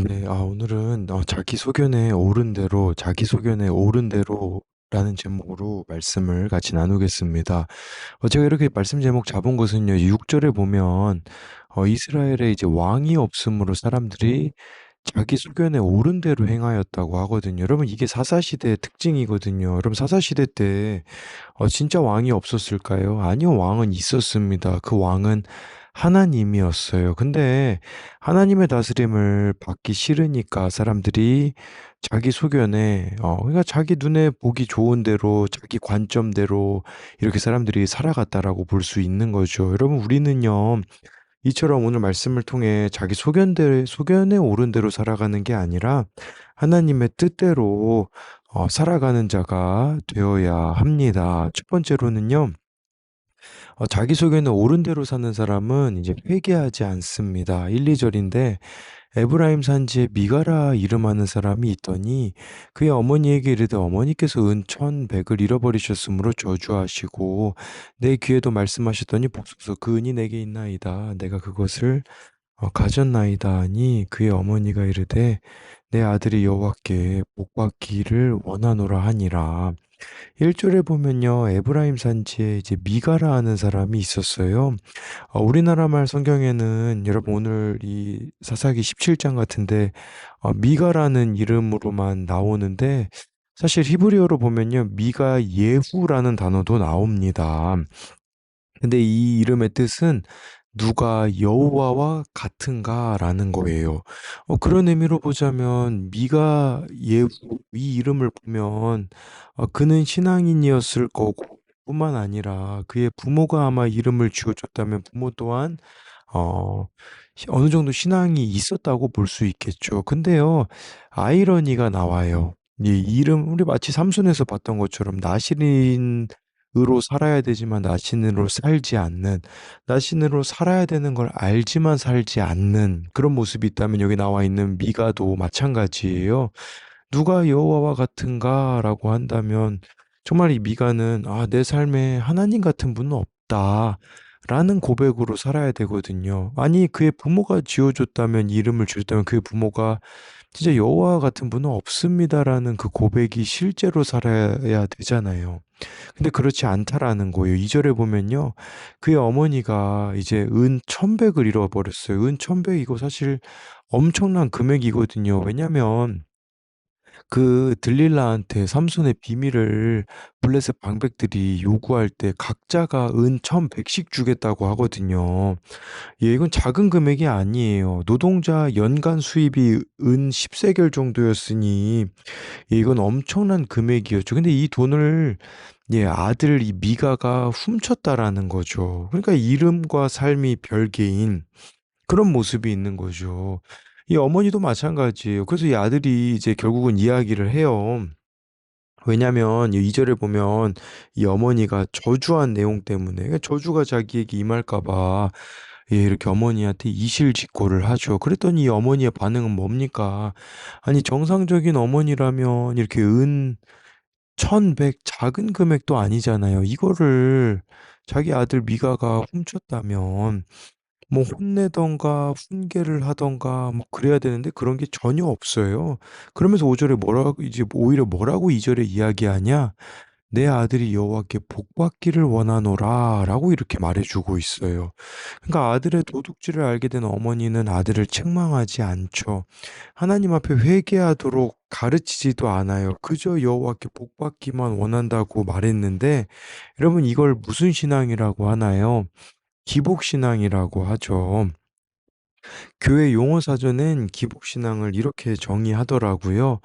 네. 오늘은 자기소견에 옳은 대로, 자기소견에 옳은 대로라는 제목으로 말씀을 같이 나누겠습니다. 제가 이렇게 말씀 제목 잡은 것은요, 6절에 보면, 이스라엘에 이제 왕이 없으므로 사람들이 자기 소견에 옳은 대로 행하였다고 하거든요. 여러분, 이게 사사시대의 특징이거든요. 여러분, 사사시대 때 진짜 왕이 없었을까요? 아니요, 왕은 있었습니다. 그 왕은 하나님이었어요. 근데 하나님의 다스림을 받기 싫으니까 사람들이 자기 소견에, 그러니까 자기 눈에 보기 좋은 대로, 자기 관점대로 이렇게 사람들이 살아갔다라고 볼 수 있는 거죠. 여러분, 우리는요, 이처럼 오늘 말씀을 통해 자기 소견에 옳은 대로 살아가는 게 아니라 하나님의 뜻대로 살아가는 자가 되어야 합니다. 첫 번째로는요, 자기 소견에 옳은 대로 사는 사람은 이제 회개하지 않습니다. 1, 2절인데 에브라임 산지에 미가라 이름하는 사람이 있더니 그의 어머니에게 이르되 어머니께서 은 1,100을 잃어버리셨으므로 저주하시고 내 귀에도 말씀하셨더니 복소서 그 은이 내게 있나이다. 내가 그것을 가졌나이다 하니 그의 어머니가 이르되 내 아들이 여호와께 복받기를 원하노라 하니라. 1절에 보면요, 에브라임 산지에 이제 미가라 하는 사람이 있었어요. 우리나라 말 성경에는 여러분 오늘 이 사사기 17장 같은데 미가라는 이름으로만 나오는데 사실 히브리어로 보면요, 미가 예후라는 단어도 나옵니다. 근데 이 이름의 뜻은 누가 여호와와 같은가라는 거예요. 그런 의미로 보자면 미가 예후 이 이름을 보면 그는 신앙인이었을 거고 뿐만 아니라 그의 부모가 아마 이름을 지어줬다면 부모 또한 어느 정도 신앙이 있었다고 볼 수 있겠죠. 근데요, 아이러니가 나와요. 이 이름 우리 마치 삼손에서 봤던 것처럼 나시린으로 살아야 되지만 나신으로 살지 않는, 나신으로 살아야 되는 걸 알지만 살지 않는 그런 모습이 있다면 여기 나와 있는 미가도 마찬가지예요. 누가 여호와와 같은가라고 한다면 정말 이 미가는 내 삶에 하나님 같은 분은 없다라는 고백으로 살아야 되거든요. 아니 그의 부모가 지어줬다면 이름을 지었다면 그의 부모가 진짜 여호와 같은 분은 없습니다라는 그 고백이 실제로 살아야 되잖아요. 근데 그렇지 않다라는 거예요. 2절에 보면요. 그의 어머니가 이제 은 1,100을 잃어버렸어요. 은 1,100 이거 사실 엄청난 금액이거든요. 왜냐면 그 들릴라한테 삼손의 비밀을 블레셋 방백들이 요구할 때 각자가 은 1,100씩 주겠다고 하거든요. 예, 이건 작은 금액이 아니에요. 노동자 연간 수입이 은 10세겔 정도였으니 예, 이건 엄청난 금액이었죠. 근데 이 돈을 아들 이 미가가 훔쳤다라는 거죠. 그러니까 이름과 삶이 별개인 그런 모습이 있는 거죠. 이 어머니도 마찬가지예요. 그래서 이 아들이 이제 결국은 이야기를 해요. 왜냐면 이 2절에 보면 이 어머니가 저주한 내용 때문에 그러니까 저주가 자기에게 임할까 봐 이렇게 어머니한테 이실직고를 하죠. 그랬더니 이 어머니의 반응은 뭡니까? 아니 정상적인 어머니라면 이렇게 은 1,100 작은 금액도 아니잖아요. 이거를 자기 아들 미가가 훔쳤다면 뭐 혼내던가 훈계를 하던가 뭐 그래야 되는데 그런 게 전혀 없어요. 그러면서 5절에 뭐라고 이제 오히려 뭐라고 2절에 이야기하냐? "내 아들이 여호와께 복받기를 원하노라."라고 이렇게 말해 주고 있어요. 그러니까 아들의 도둑질을 알게 된 어머니는 아들을 책망하지 않죠. 하나님 앞에 회개하도록 가르치지도 않아요. 그저 여호와께 복받기만 원한다고 말했는데 여러분 이걸 무슨 신앙이라고 하나요? 기복신앙이라고 하죠. 교회 용어사전엔 기복신앙을 이렇게 정의하더라고요.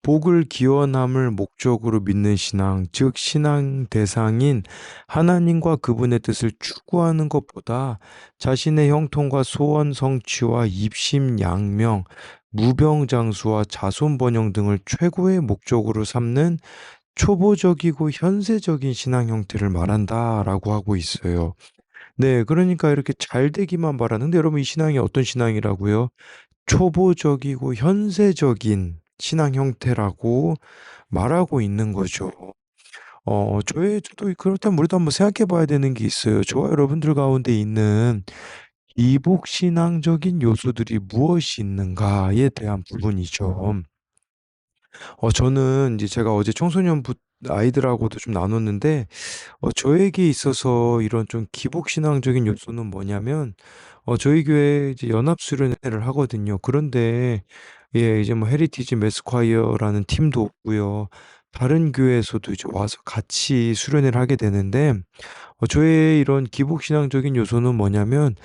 복을 기원함을 목적으로 믿는 신앙, 즉 신앙 대상인 하나님과 그분의 뜻을 추구하는 것보다 자신의 형통과 소원 성취와 입심양명, 무병장수와 자손번영 등을 최고의 목적으로 삼는 초보적이고 현세적인 신앙 형태를 말한다라고 하고 있어요. 네. 그러니까 이렇게 잘 되기만 바라는데 여러분 이 신앙이 어떤 신앙이라고요? 초보적이고 현세적인 신앙 형태라고 말하고 있는 거죠. 저도 그렇다면 우리도 한번 생각해 봐야 되는 게 있어요. 저와 여러분들 가운데 있는 기복신앙적인 요소들이 무엇이 있는가에 대한 부분이죠. 저는 이제 제가 어제 청소년부 아이들하고도 좀 나눴는데, 저에게 있어서 이런 좀 기복신앙적인 요소는 뭐냐면, 저희 교회 이제 연합수련회를 하거든요. 그런데, 예, 이제 뭐 헤리티지 매스콰이어라는 팀도 없고요. 다른 교회에서도 이제 와서 같이 수련회를 하게 되는데, 저의 이런 기복신앙적인 요소는 뭐냐면,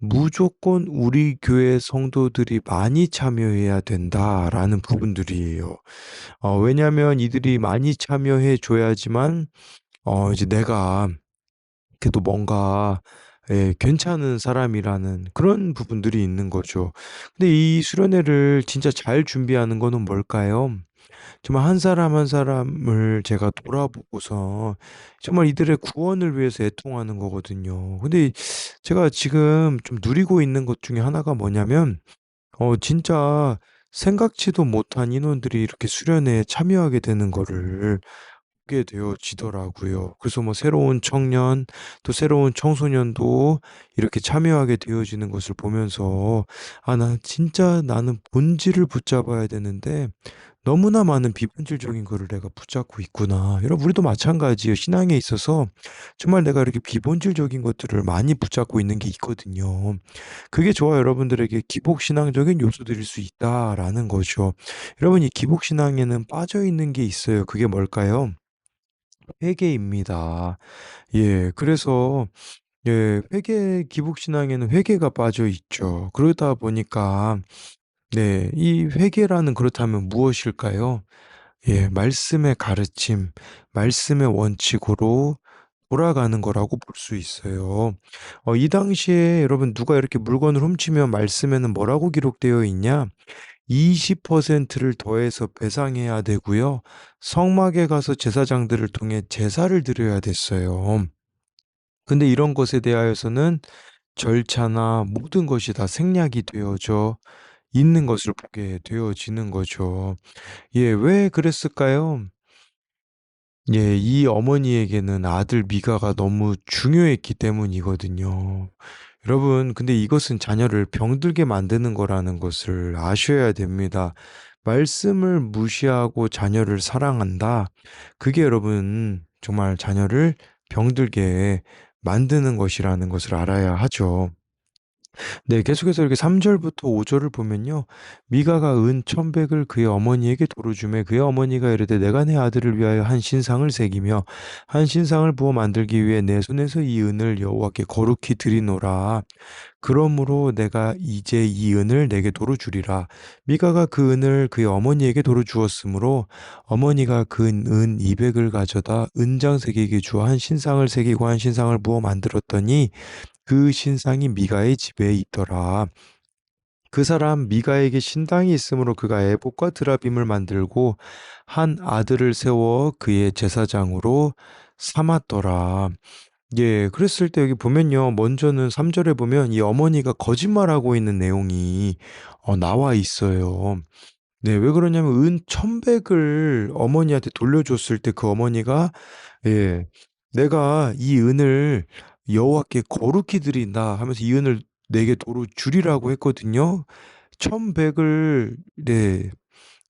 무조건 우리 교회 성도들이 많이 참여해야 된다라는 부분들이에요. 왜냐면 이들이 많이 참여해 줘야지만, 이제 내가 그래도 뭔가, 예, 괜찮은 사람이라는 그런 부분들이 있는 거죠. 근데 이 수련회를 진짜 잘 준비하는 거는 뭘까요? 정말 한 사람 한 사람을 제가 돌아보고서 정말 이들의 구원을 위해서 애통하는 거거든요. 근데 제가 지금 좀 누리고 있는 것 중에 하나가 뭐냐면, 진짜 생각지도 못한 인원들이 이렇게 수련회에 참여하게 되는 거를 보게 되어지더라고요. 그래서 뭐 새로운 청년, 또 새로운 청소년도 이렇게 참여하게 되어지는 것을 보면서, 아, 나 진짜 나는 본질을 붙잡아야 되는데, 너무나 많은 비본질적인 거를 내가 붙잡고 있구나. 여러분, 우리도 마찬가지예요. 신앙에 있어서 정말 내가 이렇게 비본질적인 것들을 많이 붙잡고 있는 게 있거든요. 그게 저와 여러분들에게 기복신앙적인 요소들일 수 있다라는 거죠. 여러분, 이 기복신앙에는 빠져 있는 게 있어요. 그게 뭘까요? 회개입니다. 예, 그래서, 예, 기복신앙에는 회개가 빠져 있죠. 그러다 보니까, 네, 이 회개라는 그렇다면 무엇일까요? 예, 말씀의 가르침, 말씀의 원칙으로 돌아가는 거라고 볼 수 있어요. 이 당시에 여러분 누가 이렇게 물건을 훔치면 말씀에는 뭐라고 기록되어 있냐? 20%를 더해서 배상해야 되고요. 성막에 가서 제사장들을 통해 제사를 드려야 됐어요. 근데 이런 것에 대하여서는 절차나 모든 것이 다 생략이 되어져 있는 것을 보게 되어지는 거죠. 예, 왜 그랬을까요? 예, 이 어머니에게는 아들 미가가 너무 중요했기 때문이거든요. 여러분, 근데 이것은 자녀를 병들게 만드는 거라는 것을 아셔야 됩니다. 말씀을 무시하고 자녀를 사랑한다. 그게 여러분, 정말 자녀를 병들게 만드는 것이라는 것을 알아야 하죠. 네, 계속해서 이렇게 3절부터 5절을 보면요. 미가가 은 천백을 그의 어머니에게 도로 주매 그의 어머니가 이르되 내가 내 아들을 위하여 한 신상을 새기며 한 신상을 부어 만들기 위해 내 손에서 이 은을 여호와께 거룩히 드리노라. 그러므로 내가 이제 이 은을 내게 도로 주리라. 미가가 그 은을 그의 어머니에게 도로 주었으므로 어머니가 그 은 200을 가져다 은장색에게 주어 한 신상을 새기고 한 신상을 부어 만들었더니 그 신상이 미가의 집에 있더라. 그 사람 미가에게 신당이 있으므로 그가 에봇과 드라빔을 만들고 한 아들을 세워 그의 제사장으로 삼았더라. 예, 그랬을 때 여기 보면요. 먼저는 3절에 보면 이 어머니가 거짓말하고 있는 내용이 나와 있어요. 네, 왜 그러냐면 은 1,100을 어머니한테 돌려줬을 때 그 어머니가, 예, 내가 이 은을 여호와께 거룩히 드린다 하면서 이 은을 내게 도로 주리라고 했거든요. 1,100을, 네,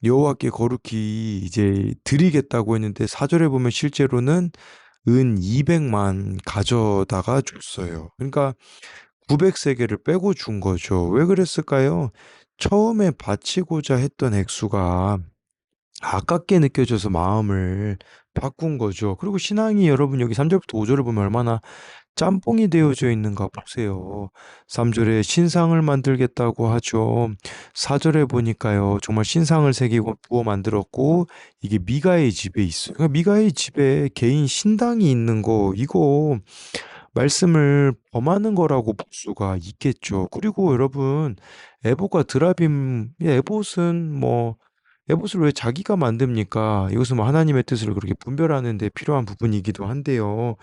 여호와께 거룩히 이제 드리겠다고 했는데 4절에 보면 실제로는 은 200만 가져다가 줬어요. 그러니까 900세계를 빼고 준 거죠. 왜 그랬을까요? 처음에 바치고자 했던 액수가 아깝게 느껴져서 마음을 바꾼 거죠. 그리고 신앙이 여러분 여기 3절부터 5절을 보면 얼마나 짬뽕이 되어져 있는가 보세요. 3절에 신상을 만들겠다고 하죠. 4절에 보니까요. 정말 신상을 새기고 부어 만들었고 이게 미가의 집에 있어요. 그러니까 미가의 집에 개인 신당이 있는 거 이거 말씀을 범하는 거라고 볼 수가 있겠죠. 그리고 여러분 에봇과 드라빔, 에봇은 뭐 에봇을 왜 자기가 만듭니까? 이것은 뭐 하나님의 뜻을 그렇게 분별하는 데 필요한 부분이기도 한데요.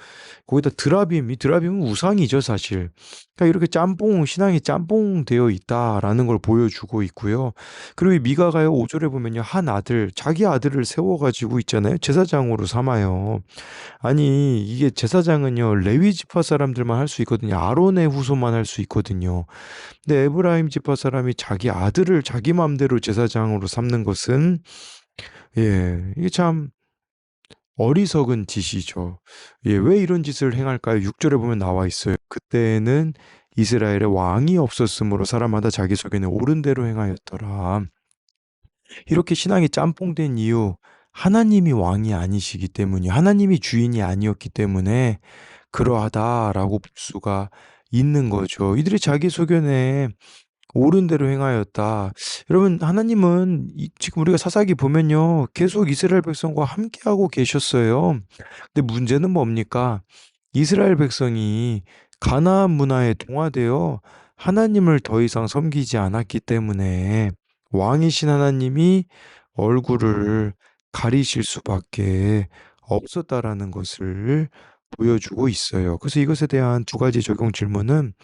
거기다 드라빔, 이 드라빔은 우상이죠, 사실. 그러니까 이렇게 짬뽕, 신앙이 짬뽕 되어 있다라는 걸 보여주고 있고요. 그리고 이 미가가요, 5절에 보면요, 한 아들, 자기 아들을 세워가지고 있잖아요. 제사장으로 삼아요. 아니, 이게 제사장은요, 레위 지파 사람들만 할 수 있거든요. 아론의 후손만 할 수 있거든요. 근데 에브라임 지파 사람이 자기 아들을 자기 맘대로 제사장으로 삼는 것은, 예, 이게 참 어리석은 짓이죠. 예, 왜 이런 짓을 행할까요? 6절에 보면 나와 있어요. 그때는 이스라엘에 왕이 없었으므로 사람마다 자기 속에는 옳은 대로 행하였더라. 이렇게 신앙이 짬뽕된 이유, 하나님이 왕이 아니시기 때문이, 하나님이 주인이 아니었기 때문에 그러하다라고 볼 수가 있는 거죠. 이들이 자기 소견에 옳은 대로 행하였다. 여러분, 하나님은 지금 우리가 사사기 보면요, 계속 이스라엘 백성과 함께하고 계셨어요. 근데 문제는 뭡니까? 이스라엘 백성이 가나안 문화에 동화되어 하나님을 더 이상 섬기지 않았기 때문에 왕이신 하나님이 얼굴을 가리실 수밖에 없었다라는 것을 보여주고 있어요. 그래서 이것에 대한 두 가지 적용 질문은,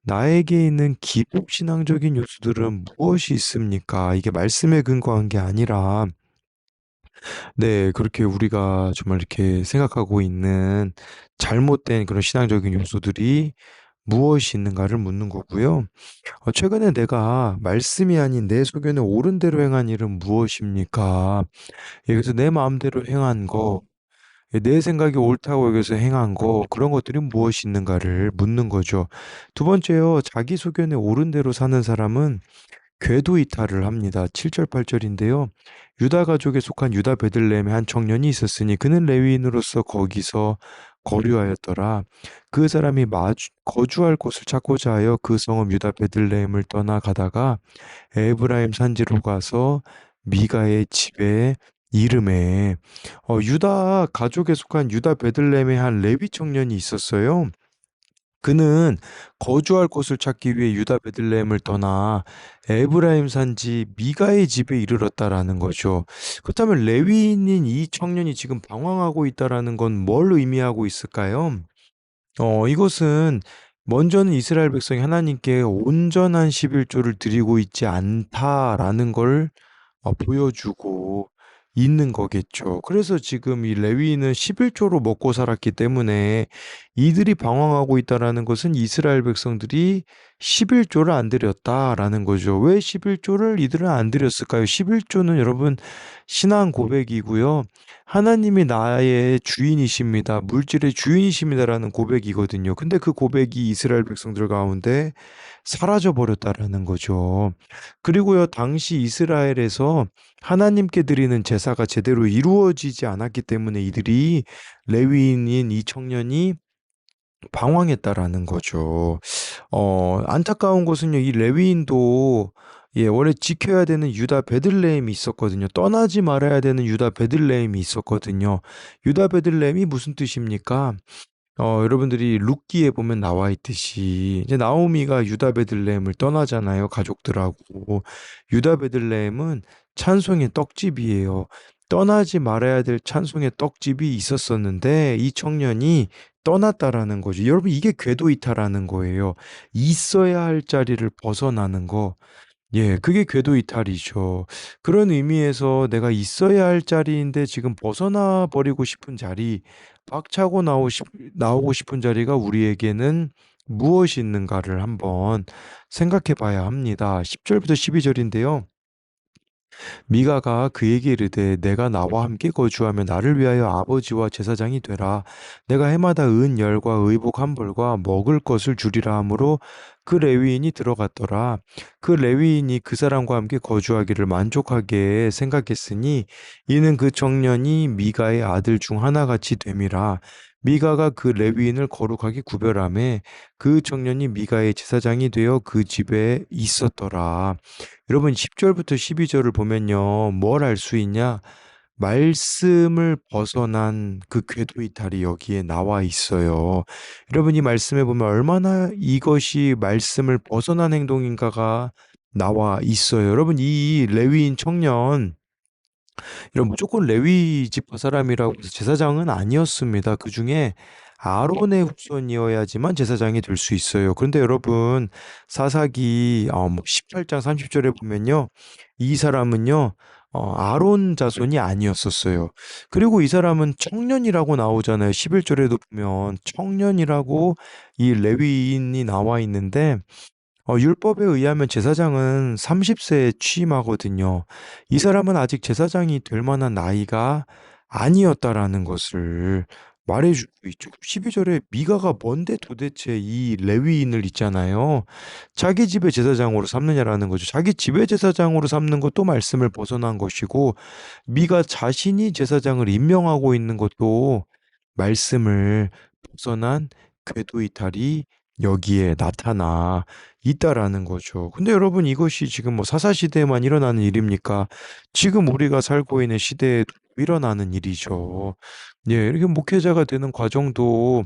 나에게 있는 기복신앙적인 요소들은 무엇이 있습니까? 이게 말씀에 근거한 게 아니라, 네, 그렇게 우리가 정말 이렇게 생각하고 있는 잘못된 그런 신앙적인 요소들이 무엇이 있는가를 묻는 거고요. 최근에 내가 말씀이 아닌 내 소견에 옳은 대로 행한 일은 무엇입니까? 그래서 내 마음대로 행한 거, 내 생각이 옳다고 여기서 행한 거, 그런 것들이 무엇이 있는가를 묻는 거죠. 두 번째요, 자기 소견에 옳은 대로 사는 사람은 궤도 이탈을 합니다. 7절 8절인데요. 유다 가족에 속한 유다 베들레헴에 한 청년이 있었으니 그는 레위인으로서 거기서 거류하였더라. 그 사람이 거주할 곳을 찾고자 하여 그 성읍 유다 베들레헴을 떠나가다가 에브라임 산지로 가서 미가의 집에 이름에, 유다 가족에 속한 유다 베들레헴의 한 레위 청년이 있었어요. 그는 거주할 곳을 찾기 위해 유다 베들레헴을 떠나 에브라임 산지 미가의 집에 이르렀다라는 거죠. 그렇다면 레위인인 이 청년이 지금 방황하고 있다라는 건 뭘 의미하고 있을까요? 이것은 먼저는 이스라엘 백성이 하나님께 온전한 11조를 드리고 있지 않다라는 걸 보여주고 있는 거겠죠. 그래서 지금 이 레위인은 11조로 먹고 살았기 때문에 이들이 방황하고 있다라는 것은 이스라엘 백성들이 11조를 안 드렸다라는 거죠. 왜 11조를 이들은 안 드렸을까요? 11조는 여러분 신앙 고백이고요. 하나님이 나의 주인이십니다. 물질의 주인이십니다라는 고백이거든요. 근데 그 고백이 이스라엘 백성들 가운데 사라져 버렸다라는 거죠. 그리고요, 당시 이스라엘에서 하나님께 드리는 제사가 제대로 이루어지지 않았기 때문에 이들이, 레위인인 이 청년이 방황했다라는 거죠. 안타까운 것은요, 이 레위인도, 예, 원래 지켜야 되는 유다 베들레헴이 있었거든요. 떠나지 말아야 되는 유다 베들레헴이 있었거든요. 유다 베들레헴이 무슨 뜻입니까? 여러분들이 룻기에 보면 나와 있듯이 이제 나오미가 유다 베들레헴을 떠나잖아요, 가족들하고. 유다 베들레헴은 찬송의 떡집이에요. 떠나지 말아야 될 찬송의 떡집이 있었었는데 이 청년이 떠났다라는 거죠. 여러분, 이게 궤도 이탈하는 거예요. 있어야 할 자리를 벗어나는 거. 예, 그게 궤도 이탈이죠. 그런 의미에서 내가 있어야 할 자리인데 지금 벗어나 버리고 싶은 자리, 박차고 나오고 싶은 자리가 우리에게는 무엇이 있는가를 한번 생각해 봐야 합니다. 10절부터 12절인데요. 미가가 그에게 이르되 내가 나와 함께 거주하며 나를 위하여 아버지와 제사장이 되라. 내가 해마다 은 열과 의복 한 벌과 먹을 것을 주리라 하므로 그 레위인이 들어갔더라. 그 레위인이 그 사람과 함께 거주하기를 만족하게 생각했으니 이는 그 청년이 미가의 아들 중 하나같이 됨이라. 미가가 그 레위인을 거룩하게 구별하며 그 청년이 미가의 제사장이 되어 그 집에 있었더라. 여러분, 10절부터 12절을 보면요, 뭘 알 수 있냐? 말씀을 벗어난 그 궤도 이탈이 여기에 나와 있어요. 여러분, 이 말씀에 보면 얼마나 이것이 말씀을 벗어난 행동인가가 나와 있어요. 여러분, 이 레위인 청년, 이런 무조건 레위 지파 사람이라고 해서 제사장은 아니었습니다. 그중에 아론의 후손이어야지만 제사장이 될 수 있어요. 그런데 여러분 사사기 18장 30절에 보면요. 이 사람은요. 아론 자손이 아니었었어요. 그리고 이 사람은 청년이라고 나오잖아요. 11절에도 보면 청년이라고 이 레위인이 나와 있는데 율법에 의하면 제사장은 30세에 취임하거든요. 이 사람은 아직 제사장이 될 만한 나이가 아니었다라는 것을 말해주고 있죠. 12절에 미가가 뭔데 도대체 이 레위인을 있잖아요. 자기 집의 제사장으로 삼느냐라는 거죠. 자기 집의 제사장으로 삼는 것도 말씀을 벗어난 것이고, 미가 자신이 제사장을 임명하고 있는 것도 말씀을 벗어난 궤도 이탈이 여기에 나타나 있다라는 거죠. 근데 여러분 이것이 지금 뭐 사사 시대에만 일어나는 일입니까? 지금 우리가 살고 있는 시대에 일어나는 일이죠. 예, 이렇게 목회자가 되는 과정도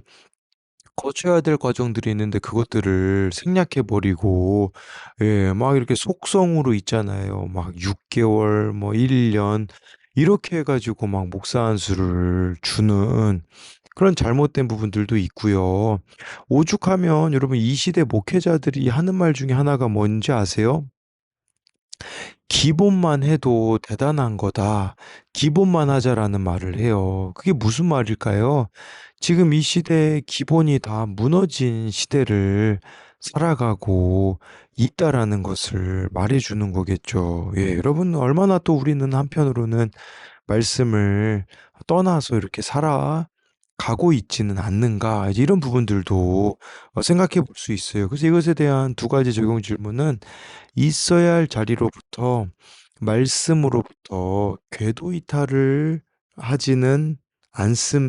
거쳐야 될 과정들이 있는데 그것들을 생략해 버리고 예, 막 이렇게 속성으로 있잖아요. 막 6개월, 뭐 1년 이렇게 해가지고 막 목사 안수를 주는 그런 잘못된 부분들도 있고요. 오죽하면 여러분 이 시대 목회자들이 하는 말 중에 하나가 뭔지 아세요? 기본만 해도 대단한 거다. 기본만 하자라는 말을 해요. 그게 무슨 말일까요? 지금 이 시대의 기본이 다 무너진 시대를 살아가고 있다라는 것을 말해주는 거겠죠. 예, 여러분, 얼마나 또 우리는 한편으로는 말씀을 떠나서 이렇게 살아가고 있지는 않는가. 이제 이런 부분들도 생각해 볼 수 있어요. 그래서 이것에 대한 두 가지 적용 질문은 있어야 할 자리로부터 말씀으로부터 궤도 이탈을 하지는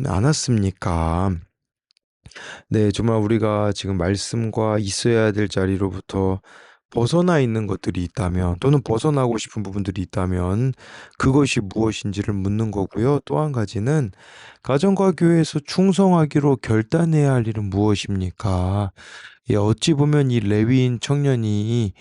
않았습니까? 네, 정말 우리가 지금 말씀과 있어야 될 자리로부터 벗어나 있는 것들이 있다면, 또는 벗어나고 싶은 부분들이 있다면, 그것이 무엇인지를 묻는 거고요. 또 한 가지는, 가정과 교회에서 충성하기로 결단해야 할 일은 무엇입니까? 예, 어찌 보면 이 레위인 청년이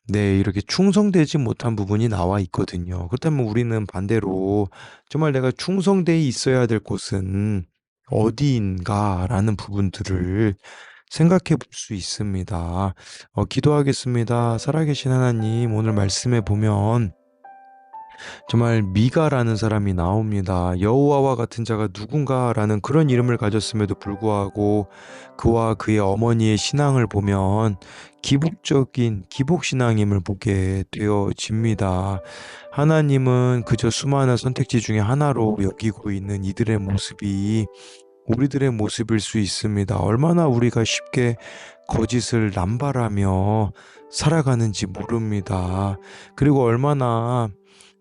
네, 이렇게 충성되지 못한 부분이 나와 있거든요. 그렇다면 우리는 반대로 정말 내가 충성되어 있어야 될 곳은 어디인가라는 부분들을 생각해 볼 수 있습니다. 기도하겠습니다. 살아계신 하나님, 오늘 말씀해 보면 정말 미가라는 사람이 나옵니다. 여호와와 같은 자가 누군가라는 그런 이름을 가졌음에도 불구하고 그와 그의 어머니의 신앙을 보면 기복적인 기복신앙임을 보게 되어집니다. 하나님은 그저 수많은 선택지 중에 하나로 여기고 있는 이들의 모습이 우리들의 모습일 수 있습니다. 얼마나 우리가 쉽게 거짓을 남발하며 살아가는지 모릅니다. 그리고 얼마나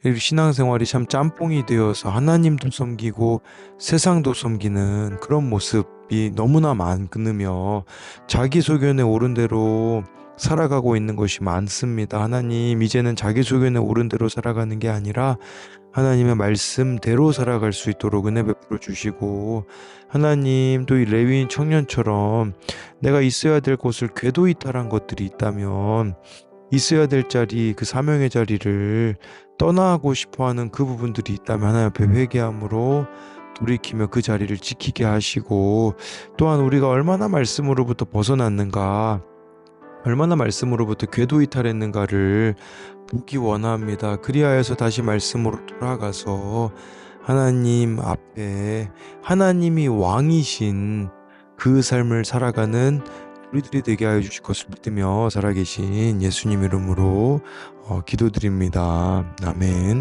이 신앙생활이 참 짬뽕이 되어서 하나님도 섬기고 세상도 섬기는 그런 모습이 너무나 많으며 자기 소견에 오른 대로 살아가고 있는 것이 많습니다. 하나님, 이제는 자기 소견에 오른 대로 살아가는 게 아니라 하나님의 말씀대로 살아갈 수 있도록 은혜 베풀어 주시고, 하나님 또 이 레위인 청년처럼 내가 있어야 될 곳을 궤도 이탈한 것들이 있다면 있어야 될 자리, 그 사명의 자리를 떠나고 싶어하는 그 부분들이 있다면 하나님 앞에 회개함으로 돌이키며 그 자리를 지키게 하시고, 또한 우리가 얼마나 말씀으로부터 벗어났는가, 얼마나 말씀으로부터 궤도 이탈했는가를 보기 원합니다. 그리하여서 다시 말씀으로 돌아가서 하나님 앞에 하나님이 왕이신 그 삶을 살아가는 우리들이 되게 하여 주실 것을 믿으며 살아계신 예수님 이름으로 기도드립니다. 아멘.